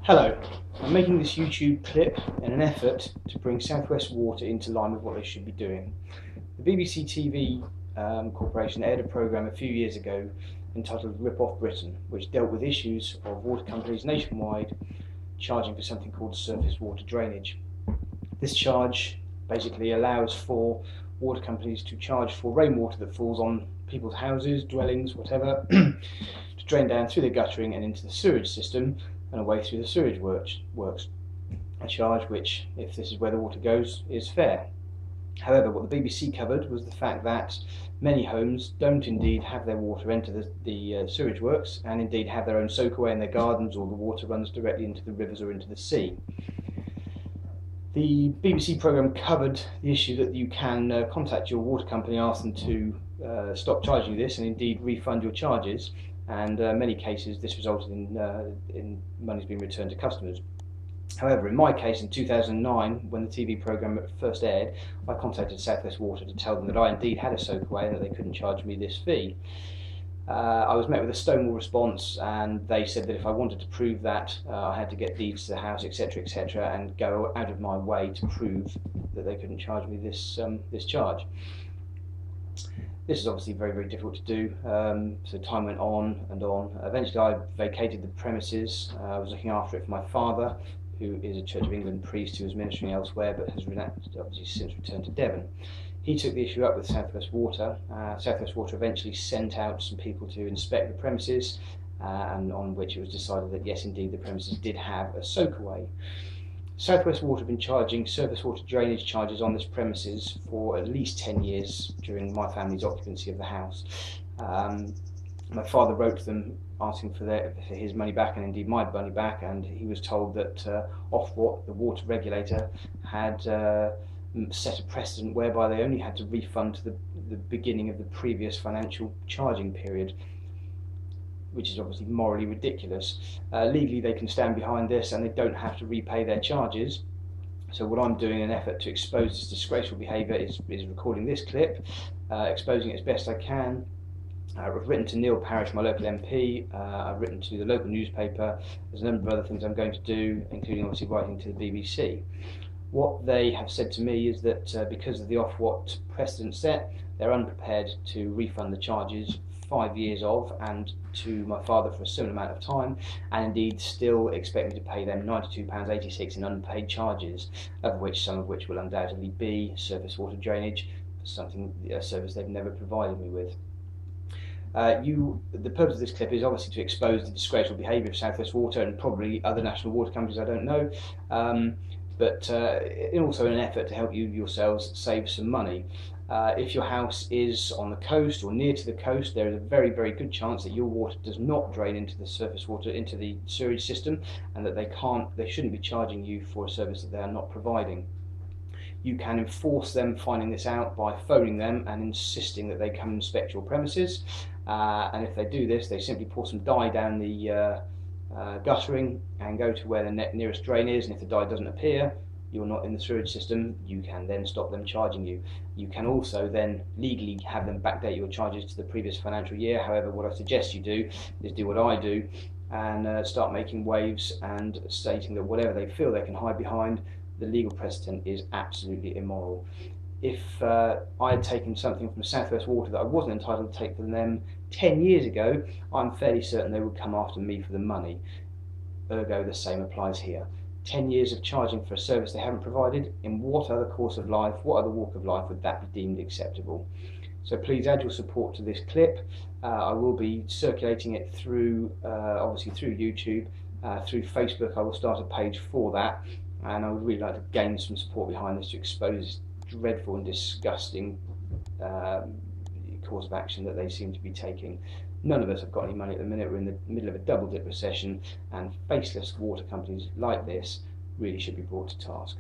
Hello, I'm making this YouTube clip in an effort to bring South West Water into line with what they should be doing. The BBC TV Corporation aired a programme a few years ago entitled Rip Off Britain, which dealt with issues of water companies nationwide charging for something called surface water drainage. This charge basically allows for water companies to charge for rainwater that falls on people's houses, dwellings, whatever, to drain down through the guttering and into the sewage system and away through the sewerage works. A charge which, if this is where the water goes, is fair. However, what the BBC covered was the fact that many homes don't indeed have their water enter the sewage works, and indeed have their own soakaway in their gardens, or the water runs directly into the rivers or into the sea. The BBC programme covered the issue that you can contact your water company, ask them to stop charging you this and indeed refund your charges, and in many cases this resulted in monies being returned to customers. However, in my case in 2009, when the TV programme first aired, I contacted South West Water to tell them that I indeed had a soakaway and that they couldn't charge me this fee. I was met with a stonewall response, and they said that if I wanted to prove that, I had to get deeds to the house, etc., etc., and go out of my way to prove that they couldn't charge me this charge. This is obviously very, very difficult to do, so time went on and on. Eventually I vacated the premises. I was looking after it for my father, who is a Church of England priest who was ministering elsewhere but has obviously since returned to Devon. He took the issue up with South West Water. South West Water eventually sent out some people to inspect the premises, and on which it was decided that yes, indeed, the premises did have a soakaway. South West Water have been charging surface water drainage charges on this premises for at least 10 years during my family's occupancy of the house. My father wrote to them asking for his money back, and indeed my money back, and he was told that OFF.mp4, the water regulator, had set a precedent whereby they only had to refund to the beginning of the previous financial charging period, which is obviously morally ridiculous. Legally they can stand behind this and they don't have to repay their charges. So what I'm doing in an effort to expose this disgraceful behaviour is recording this clip, exposing it as best I can. I've written to Neil Parish, my local MP, I've written to the local newspaper. There's a number of other things I'm going to do, including obviously writing to the BBC. What they have said to me is that because of the Ofwat precedent set, they're unprepared to refund the charges 5 years of, and to my father for a similar amount of time, and indeed still expect me to pay them £92.86 in unpaid charges, some of which will undoubtedly be surface water drainage, a service they've never provided me with. The purpose of this clip is obviously to expose the disgraceful behaviour of South West Water and probably other national water companies, I don't know, but also in an effort to help you yourselves save some money. If your house is on the coast or near to the coast, there is a very, very good chance that your water does not drain into the surface water, into the sewage system, and that they shouldn't be charging you for a service that they are not providing. You can enforce them finding this out by phoning them and insisting that they come and inspect your premises, and if they do this, they simply pour some dye down the guttering and go to where the nearest drain is, and if the dye doesn't appear, you're not in the sewage system, you can then stop them charging you. You can also then legally have them backdate your charges to the previous financial year. However, what I suggest you do is do what I do and start making waves and stating that whatever they feel they can hide behind, the legal precedent is absolutely immoral. If I had taken something from South West Water that I wasn't entitled to take from them 10 years ago, I'm fairly certain they would come after me for the money. Ergo, the same applies here. 10 years of charging for a service they haven't provided, in what other course of life, what other walk of life would that be deemed acceptable? So please add your support to this clip. I will be circulating it through, obviously through YouTube, through Facebook. I will start a page for that, and I would really like to gain some support behind this to expose this dreadful and disgusting course of action that they seem to be taking. None of us have got any money at the minute. We're in the middle of a double dip recession, and faceless water companies like this really should be brought to task.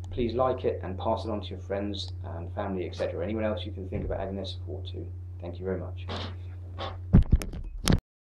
Please like it and pass it on to your friends and family, etc. Anyone else you can think about adding their support to. Thank you very much.